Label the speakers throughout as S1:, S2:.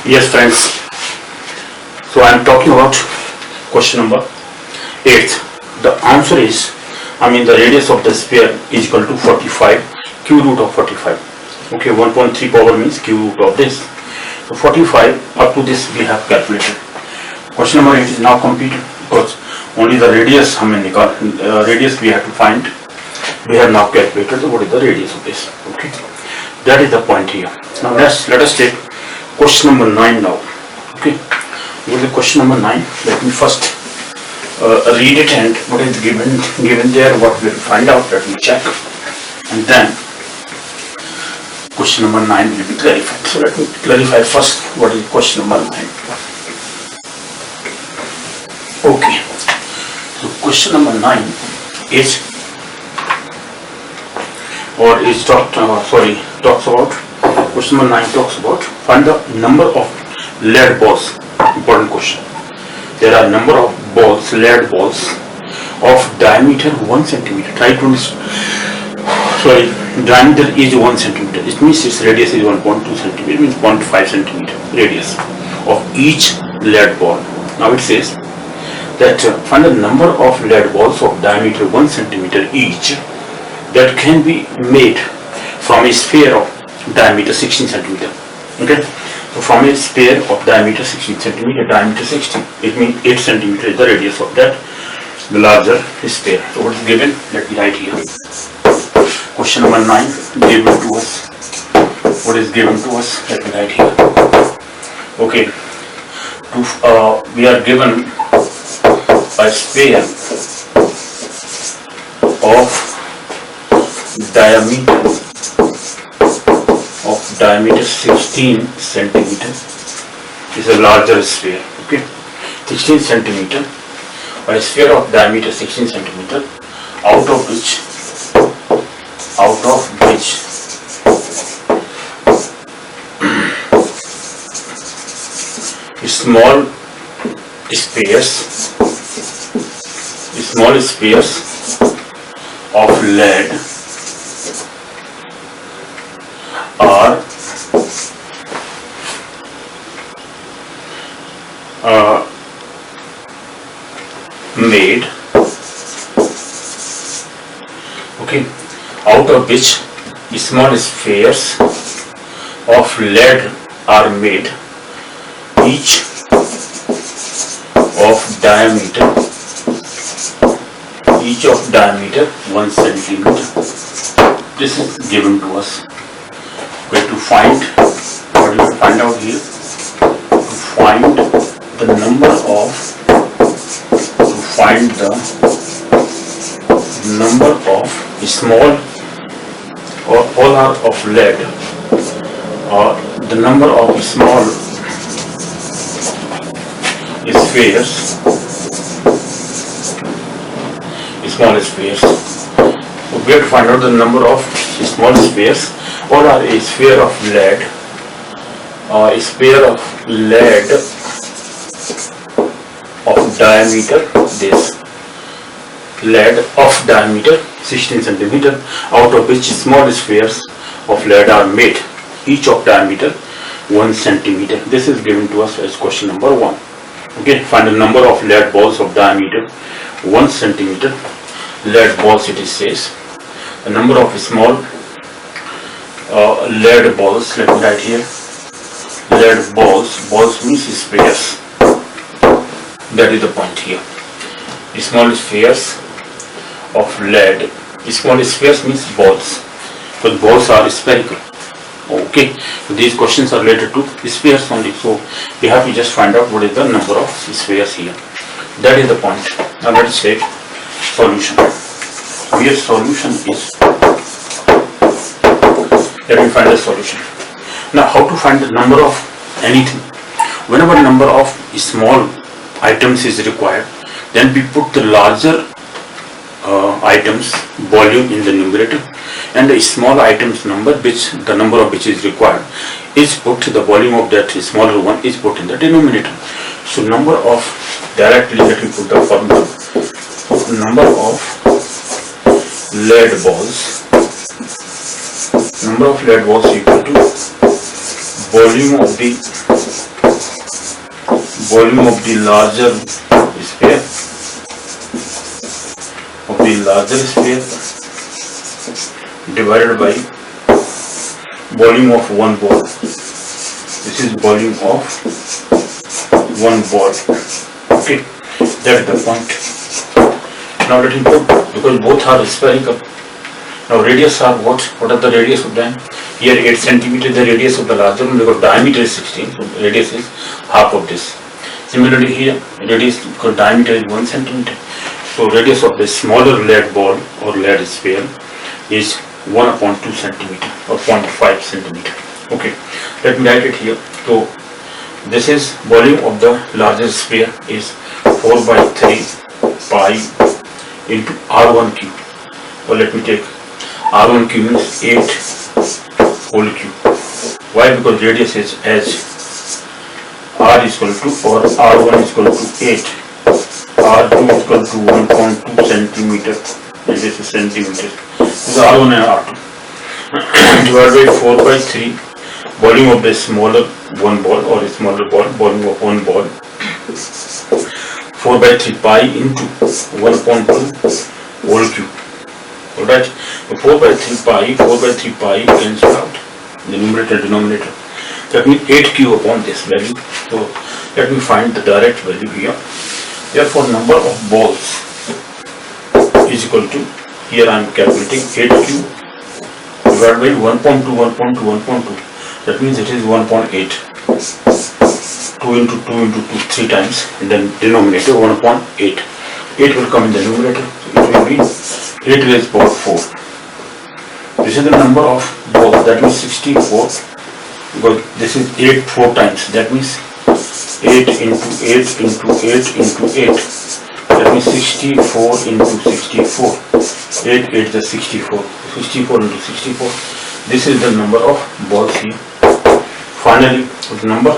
S1: Yes, friends. So I am talking about question number 8. The answer is, the radius of the sphere is equal to 45 q root of 45. Okay, 1.3 power means q root of this. So 45 up to this we have calculated. Question number 8 is now completed because only the radius radius we have to find. We have now calculated what is the radius of this. Okay, that is the point here. Now let us take question number 9 now. Okay, what is the question number 9? Let me first read it and what is given there, what we will find out. Let me check, and then question number 9 will be clarified. So let me clarify first what is question number 9. Okay, so question number 9 is talks about question number 9 talks about find the number of lead balls. Important question. There are number of balls, lead balls of diameter 1 centimeter. Diameter is 1 centimeter. It means its radius is 1.2 centimeter. It means 0.5 centimeter radius of each lead ball. Now it says that find the number of lead balls of diameter 1 centimeter each that can be made from a sphere of diameter 16 centimeter. Okay, so from a sphere of diameter 16 centimeter, diameter 16, it means 8 centimeter is the radius of that the larger sphere. So what is given? Let me write here. Question number 9 given to us. What is given to us? Let me write here. Okay, we are given a sphere of diameter 16 centimeter is a larger sphere. Okay, 16 centimeter, a sphere of diameter 16 centimeter, out of which small spheres of lead are made, okay, out of which small spheres of lead are made, each of diameter 1 centimeter. This is given to us. We have to find, what do we find out here? To find the number of small, or all are of lead, or the number of small spheres. So we have to find out the number of small spheres. Or are a sphere of lead, of diameter, this lead of diameter 16 centimeter, out of which small spheres of lead are made, each of diameter 1 centimeter. This is given to us as question number 1. Okay, find the number of lead balls of diameter 1 centimeter. Lead balls, it says. The number of small lead balls, let me write here. Lead balls means spheres. That is the point here. Small spheres of lead. Small spheres means balls, because balls are spherical. Okay, so these questions are related to spheres only. So we have to just find out what is the number of spheres here. That is the point. Now let us take solution. Here solution is, let me find the solution. Now how to find the number of anything? Whenever number of small items is required, then we put the larger items volume in the numerator, and the small items number, which the number of which is required, is put, the volume of that smaller one is put in the denominator. So number of, directly let me put the formula. Number of lead balls equal to volume of the volume of the larger sphere divided by volume of one ball. This is volume of one ball. Okay, that is the point. Now let me put, because both are spherical. Now radius are what? What are the radius of them? Here 8 centimeter the radius of the larger one, because diameter is 16, so radius is half of this. Similarly here, radius, because diameter is 1 centimeter. So radius of the smaller lead ball or lead sphere is 1/2 centimeter or 0.5 centimeter. Okay, let me write it here. So this is volume of the larger sphere is 4/3 pi into R1 cube. So let me take R1 cube means 8 whole cube. Why? Because radius is as R is equal to, or R1 is equal to 8, R2 is equal to 1.2 centimeter, and this is centimeter. This is R1 and R2. Divided by 4/3 volume of the smaller one ball or smaller ball, volume of one ball, 4/3 pi into 1.2 whole cube. Alright, so 4/3 pi cancel out the numerator denominator. That means 8 cube upon this value. So let me find the direct value here. Therefore number of balls is equal to, here I am calculating 8 cube divided by 1.2. That means it is 1.8. 2 into 2 into 2 3 times, and then denominator 1/8. 8 will come in the numerator, so it will be 8 raised to power 4. This is the number of balls, that means 64, because this is 8 4 times, that means 8 into 8 into 8 into 8, that means 64 into 64, 8 8 is 64, 64 into 64, this is the number of balls here. Finally, the number,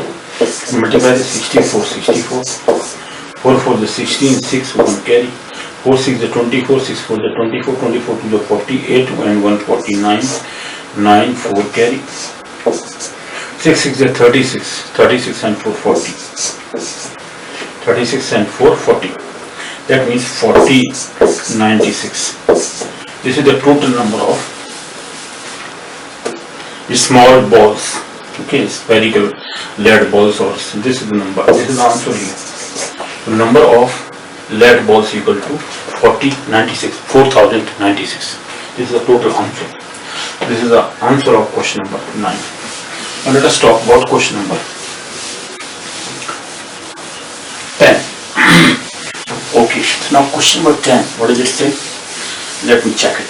S1: multiply the 64, 4 4 the 16, 6 1 carry, 4 6 the 24, 6 4 the 24, 24 to the 48 and 149, 9 4 carry, 6 6 the 36, 36 and 4 40, 36 and 4 40. That means 40 96. This is the total number of small balls. Okay, spherical lead balls, or this is the number. This is the answer here. The number of lead balls equal to 4096. This is the total answer. This is the answer of question number 9. Now let us talk about question number 10. Okay, so now question number 10, what does it say? Let me check it.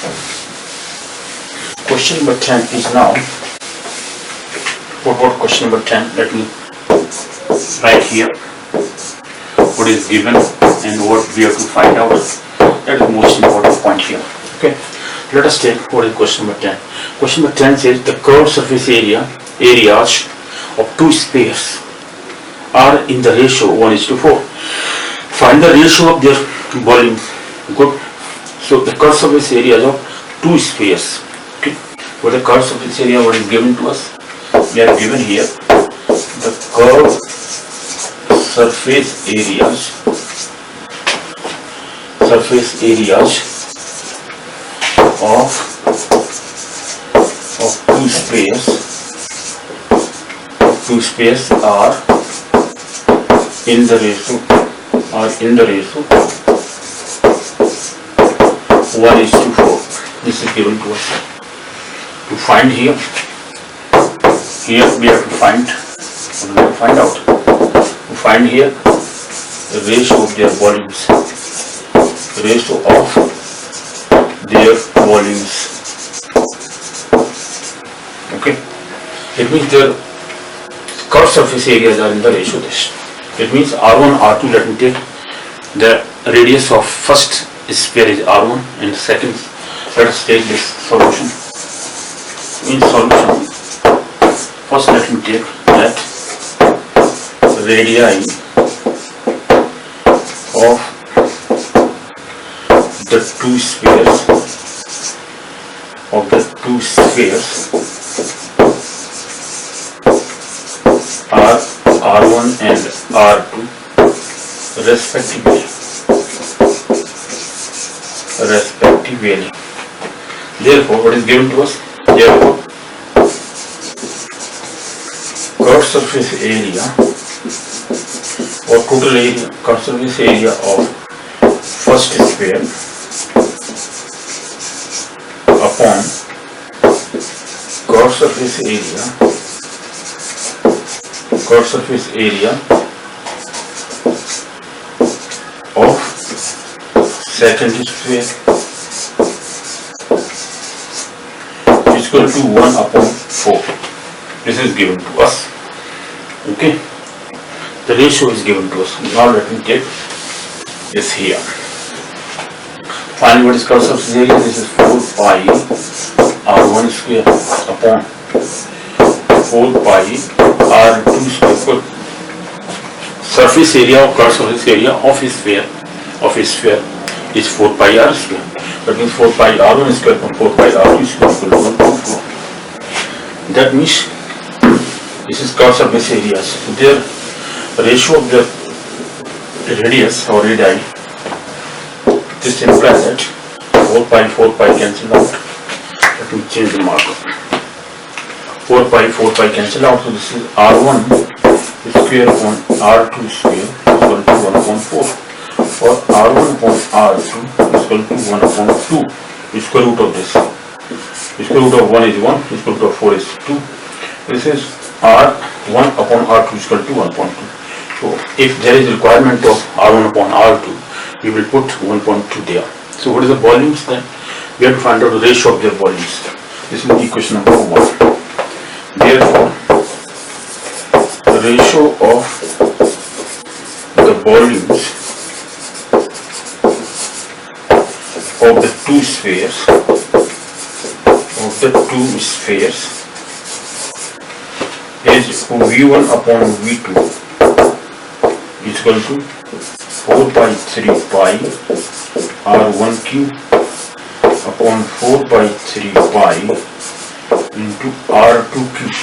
S1: Question number 10 is now, what about question number 10? Let me write here what is given and what we have to find out. That is the most important point here. Okay, let us take what is question number 10. Question number 10 says the curved surface areas of two spheres are in the ratio 1:4. Find the ratio of their volumes. Good. So the curved surface areas of two spheres. Okay. What the curved surface area, what is given to us? We are given here the curved surface areas of two spheres are in the ratio 1:4. This is given to us. To find here we have to find, what we have to find out? To find here the ratio of their volumes. Okay. It means their curved surface areas are in the ratio this. It means R1, R2, let me take the radius of first sphere is R1 and the second, let us take this solution. In solution, first let me take that radii of the two spheres are R1 and R2 respectively. Therefore, what is given to us? Therefore, curved surface area or total area, curved surface area of first sphere upon curved surface area of second sphere is equal to 1 upon 4. This is given to us. Okay, the ratio is given to us. Now let me take this here. Find what is curved surface area. This is 4 pi r1 square upon 4 pi r2 square. Surface area of curved surface area of a sphere is 4 pi r square. That means 4 pi r1 square upon 4 pi r2 square equal to 1.4. That means this is curved surface areas. So their ratio of the radius or radii, this implies that 4 pi cancel out. Let me change the marker. 4 pi cancel out. So this is r1 square upon r2 square equal to 1.4. For r1 upon r2 is equal to 1 upon 2. Square root of this. Square root of 1 is 1. Square root of 4 is 2. This is r1 upon r2 is equal to 1.2. So if there is requirement of r1 upon r2, we will put 1.2 there. So what is the volumes then? We have to find out the ratio of their volumes. This is equation number 1. Therefore, the ratio of the volumes of the two spheres is V1 upon V2 is equal to 4 by 3 pi R1 cube upon 4 by 3 pi into R2 cube.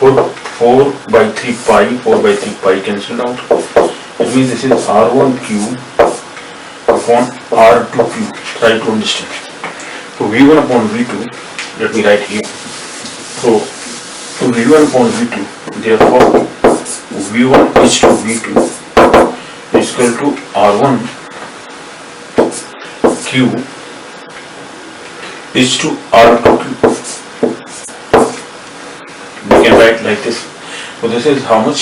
S1: 4 by 3 pi cancelled out. It means this is R1 cube upon R2 cube. Try to understand. So V1 upon V2, let me write here. So V1 upon V2, therefore V1 is to V2 is equal to R1 cube is to R2 cube. We can write like this. So this is how much?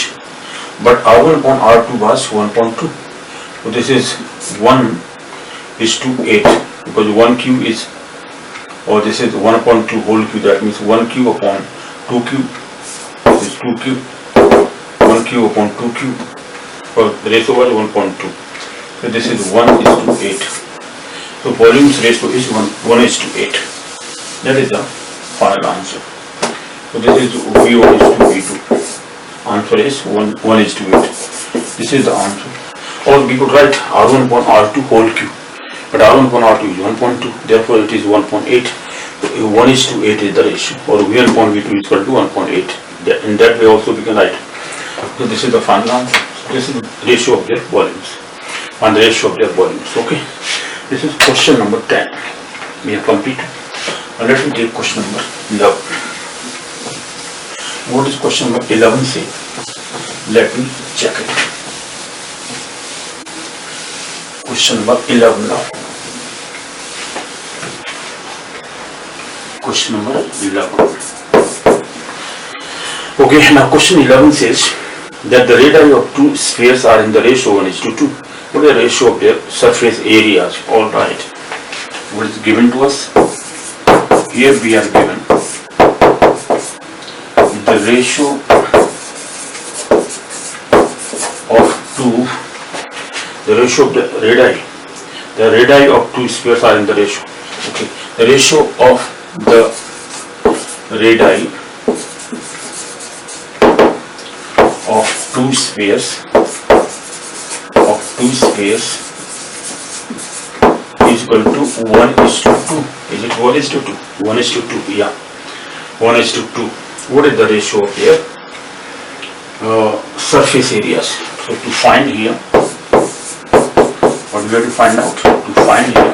S1: But R1 upon R2 was 1.2. So this is 1 is to 8 because 1 cube is, or this is 1 upon 2 whole cube. That means 1 cube upon 2 cube. This is 2 cube. 1 cube upon 2 cube. For the ratio was 1.2. So this is 1 is to 8. So volumes ratio is 1 is to 8. That is the final answer. So this is V1 is to V2. Answer is 1 is to 8. This is the answer. Or we could write R1 upon R2 whole cube. But R1 upon R2 is 1.2. Therefore it is 1.8. So 1 is to 8 is the ratio. Or V1 upon V2 is equal to 1.8. In that way also we can write. So this is the final answer. So this is the ratio of their volumes. And the ratio of their volumes. Okay. This is question number 10. We have completed. Now let me take question number 11. What is question number 11 say? Let me check it. Question number 11 now. Question number 11. Okay, now question 11 says that the radii of two spheres are in the ratio 1 is to 2. What is the ratio of their surface areas? Alright. What is given to us? Here we are given the ratio of the ratio of the radii. The radii of two spheres are in the ratio. Okay. The ratio of the radii of two spheres is equal to 1 is to 2. Is it 1 is to 2? 1 is to 2, yeah. 1 is to 2. What is the ratio of their surface areas? So to find here What we have to find out? To find here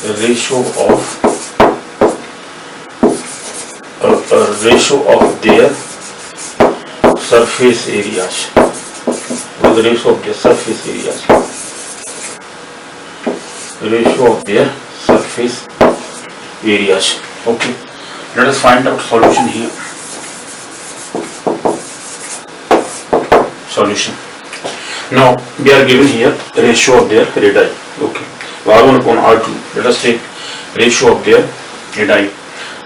S1: the ratio of their surface areas. What is the ratio of their surface areas? Ratio of their surface areas. Okay, let us find out solution here. Solution. Now we are given here ratio of their radii. Okay, R1 upon R2. Let us take ratio of their radii.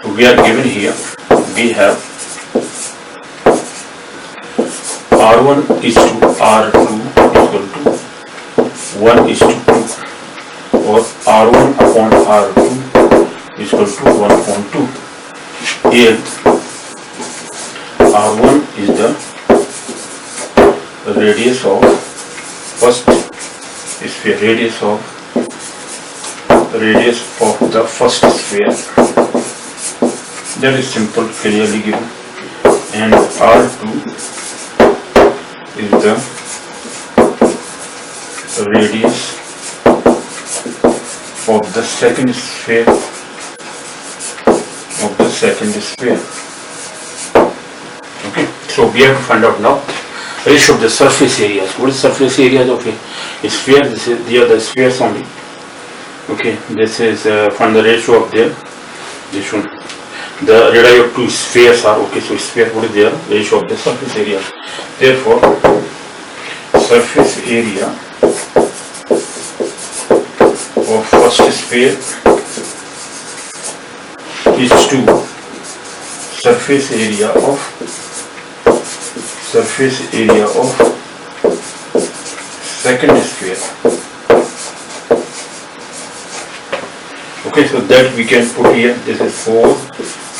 S1: So we are given here. We have R1 is to R2 equal to 1 is to 2, or R1 upon R2 equal to 1 upon 2. Here R1 is the radius of first sphere, radius of the first sphere. That is simple, clearly given. And R2 is the radius of the second sphere Okay, so we have to find out now ratio of the surface areas. What is surface areas of a sphere? This is the other spheres only. Okay, this is from the ratio of their this one. The radii of two spheres are okay. So sphere, what is their ratio of the surface area? Therefore, surface area of first sphere is to surface area of second sphere. Okay, so that we can put here. This is 4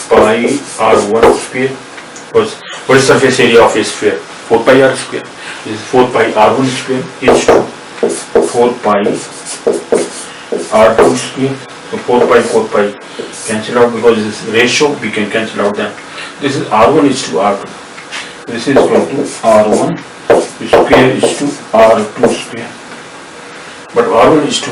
S1: pi r1 sphere. What is surface area of a sphere? 4 pi r square. This is 4 pi r1 square is to 4 pi r2 square. So 4 pi cancel out, because this is ratio, we can cancel out them. This is r1 is to r2. This is equal to r1 square is to r2 square. But r1 is to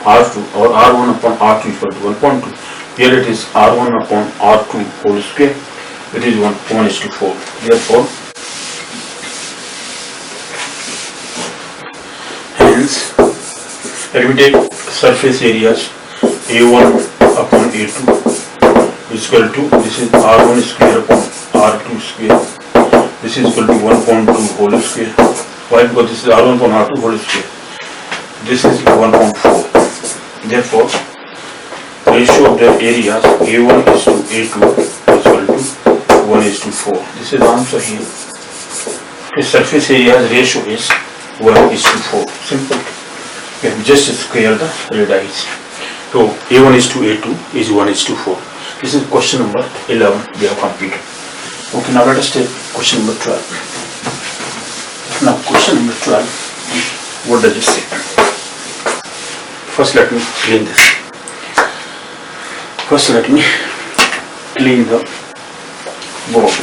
S1: r2, or r1 upon r2 equal to 1.2. Here it is r1 upon r2 whole square. It is 1 is to 4. Therefore, hence, let me take surface areas A1 upon A2 is equal to, this is R1 square upon R2 square. This is equal to 1.2 whole square. Why? Because this is R1 upon R2 whole square. This is 1.4. Therefore, ratio of the areas A1 is to A2 is equal to 1 is to 4. This is the answer here. The surface areas ratio is 1 is to 4. Simple. We have just square the radii. So A1 is to A2 is 1 is to 4. This is question number 11 we have completed. Okay, now let us take question number 12. Now question number 12, what does it say? First let me clean this. First let me clean the board.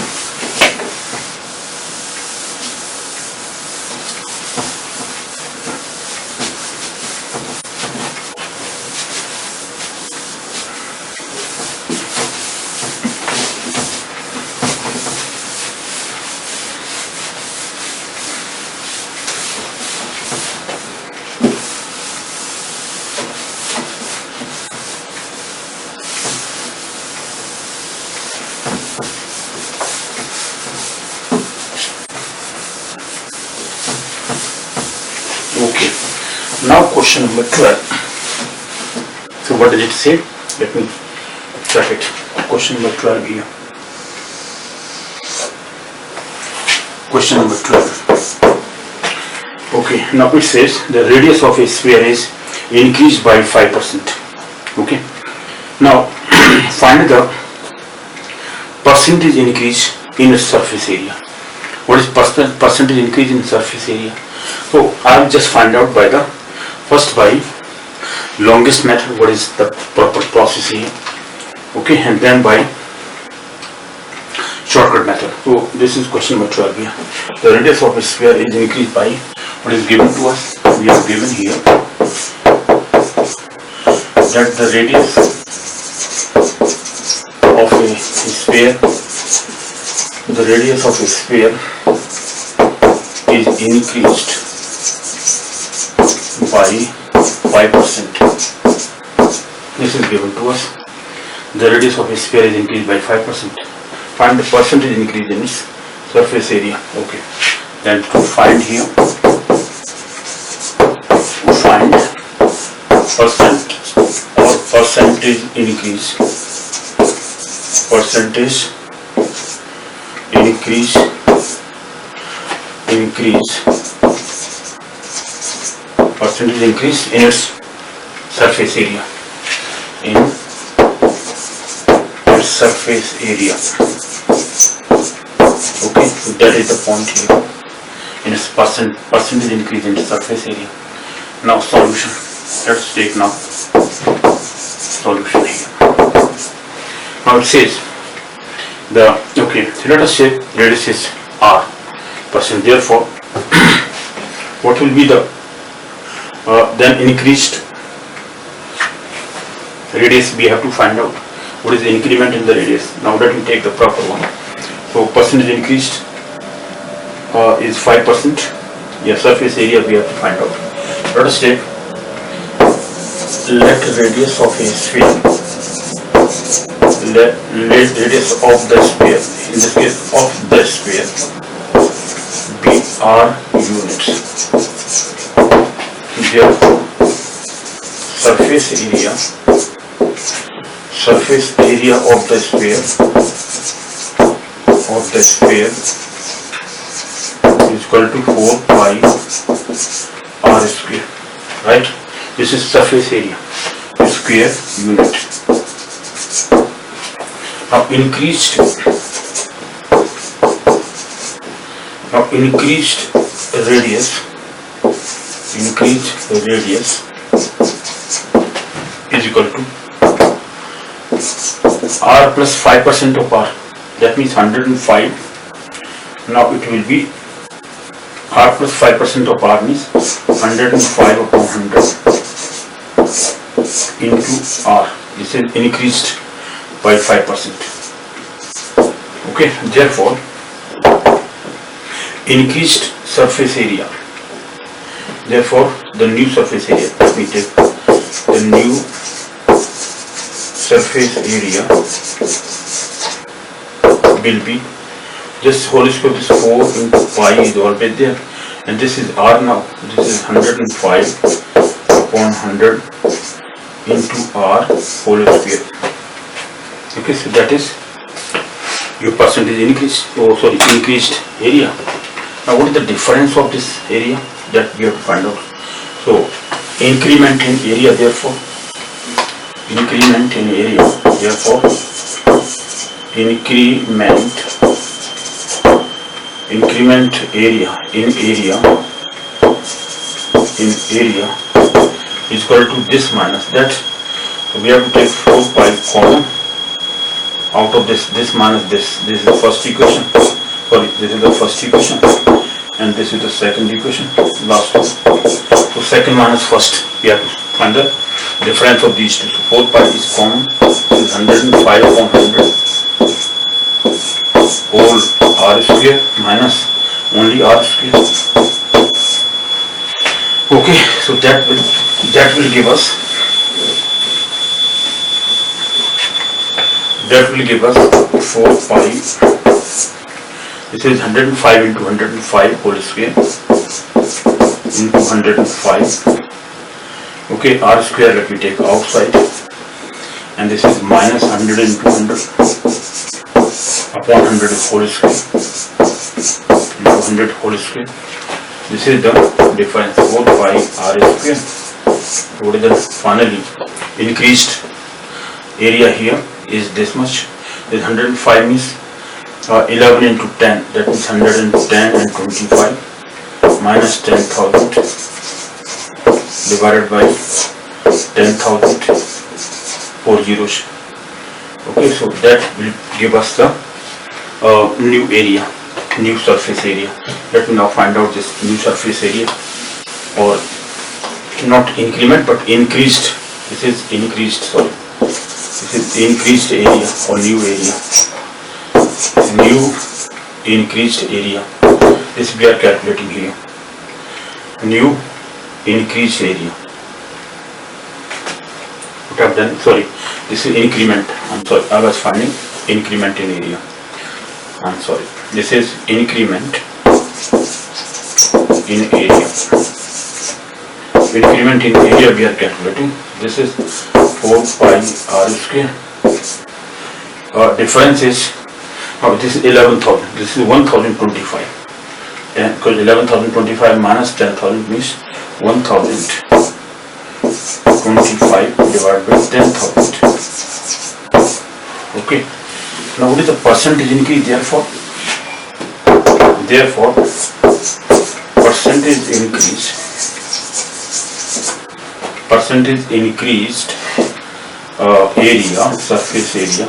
S1: Okay, now question number 12. So what does it say? Let me check it. Question number 12 here. Question number 12. Okay, now it says the radius of a sphere is increased by 5%. Okay, now find the percentage increase in surface area. What is percentage increase in surface area? So I will just find out by the first by longest method what is the proper process here. Okay, and then by shortcut method. So this is question number 12 here. The radius of a sphere is increased by what is given to us. We are given here that the radius of a sphere, the radius of a sphere is increased by 5%. This is given to us. The radius of a sphere is increased by 5%. Find the percentage increase in its surface area. Okay. Then to find here, find percent or percentage increase. Percentage increase percentage increase in its surface area. In its surface area. Okay, so that is the point here. In its percentage increase in the surface area. Now solution. Let's take now solution here. Now it says so let us say radius is r percent. Therefore, what will be the then increased radius? We have to find out what is the increment in the radius. Now let me take the proper one. So percentage increased is 5%. Yeah, surface area we have to find out. Let us take let radius of a sphere. Let radius of the sphere, in this case of the sphere, be r units. Therefore, surface area of the sphere is equal to 4 pi r square. Right? This is surface area, square unit. Now increased radius is equal to r plus 5% of r. That means 105. Now it will be r plus 5% of r means 105 upon 100 into r. This is increased by 5%. Okay, therefore, increased surface area. Therefore, the new surface area. Let me take the new surface area will be this whole square. This 4 into pi is always there, and this is r now. This is 105 upon 100 into r whole square. Okay, so that is your percentage increase. Increased area. Now, what is the difference of this area? That we have to find out. So, increment in area. Therefore, increment in area is equal to this minus that. So we have to take 4 pi common out of this minus this. This is the first equation. Sorry, this is the first equation, and this is the second equation. Last one. So second minus first. We have to find the difference of these two. So 4 pi is common. This is 105 upon 100 whole r square minus only r square. Okay, so that will give us 4 pi. This is 105 into 105 whole square into 105. Okay, r square let me take outside, and this is minus 100 into 100 upon 100 whole square into 100 whole square. This is the difference, 4 pi r square. So what is the finally increased area here is this much. This 105 means 11 into 10, that means 110 and 25 minus 10,000 divided by 10,000, 4 zeros. Okay, so that will give us the new area, new surface area. Let me now find out this new surface area, or not increment but increased This is increased, sorry. This is increased area or new area. New increased area. This we are calculating here. New increased area. What I have done, sorry, this is increment. I'm sorry, I was finding increment in area. I'm sorry. This is increment in area. Increment in area we are calculating. This is 4 pi r square. Difference is, this is 11,000. This is 1,025. And because 11,025 minus 10,000 means 1,025 divided by 10,000. Okay. Now what is the percentage increase therefore? Therefore, percentage increased area, surface area,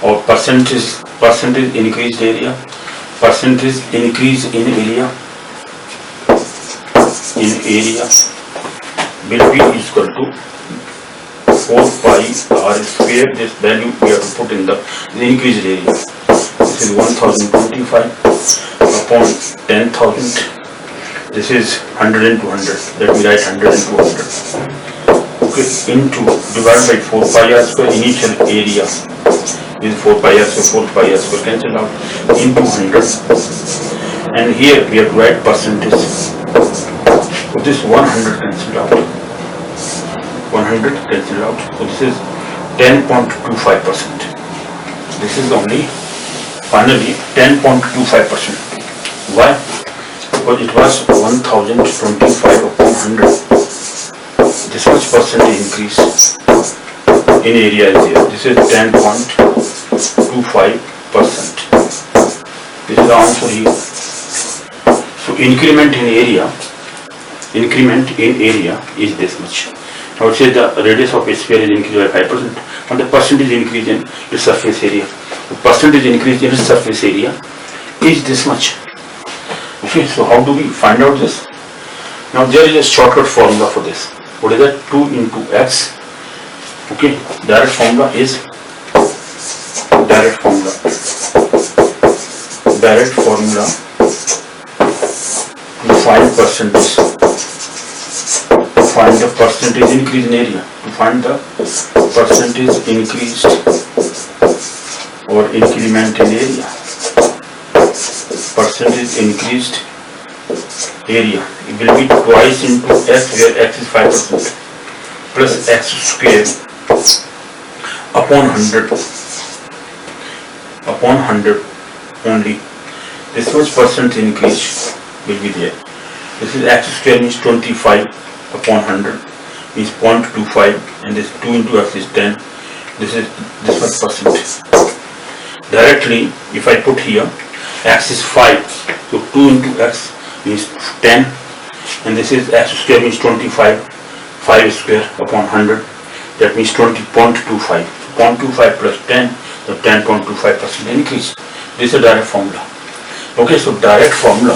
S1: or percentage increased area, percentage increase in area will be equal to 4 pi r square. This value we have to put in the increased area. This is 1,025 upon 10,000. This is 100 and 200. Let me write 100 and 200. Okay, into divided by 4 pi r square. Initial area is 4 pi r square. 4 pi r square cancel out into 100. And here we have to write percentage. So this 100 cancel out. 100 cancel out. So this is 10.25%. This is only finally 10.25%. Why? Because it was 1,025 upon 100. This much percentage increase in area is here. This is 10.25%. This is the answer here. So increment in area is this much. I would say the radius of a sphere is increased by 5%, and the percentage increase in its surface area. The percentage increase in its surface area is this much. Okay, so how do we find out this? Now there is a shortcut formula for this. What is that? 2 into x. Okay, direct formula to find percentage. Find the percentage increase in area. To find the percentage increased or increment in area. Percentage increased area. It will be twice into x, where x is 5%, plus x square upon 100. Upon 100 only. This much percent increase will be there. This is x square means 25 upon 100 means 0.25, and this 2 into x is 10. This is this much percent. Directly, if I put here, x is 5, so 2 into x means 10, and this is x square means 25, 5 square upon 100, that means 20.25. 0.25 plus 10, so 10.25% increase. This is a direct formula. Okay, so direct formula,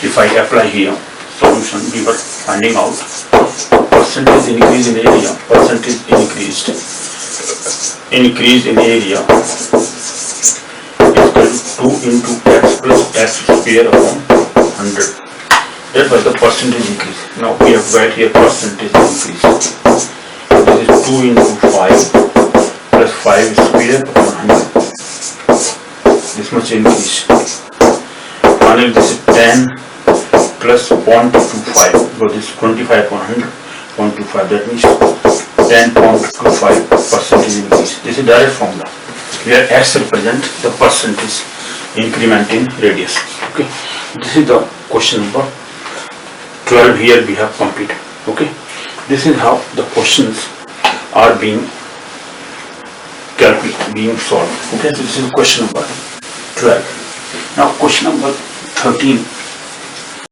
S1: if I apply here, solution, we were finding out percentage increase in area, percentage increase in area is equal to 2 into x plus x square upon 100. That was the percentage increase. Now we have right here percentage increase. This is 2 into 5 plus 5 square upon 100. This much increase. Finally this is 10 plus 0.25, because this is 25 upon 100, 0.25, that means 10.25% increase. This is direct formula, where x represents the percentage increment in radius. Okay, this is the question number 12. Here we have completed. Okay, this is how the questions are being solved. Okay, so this is question number 12. Now question number 13.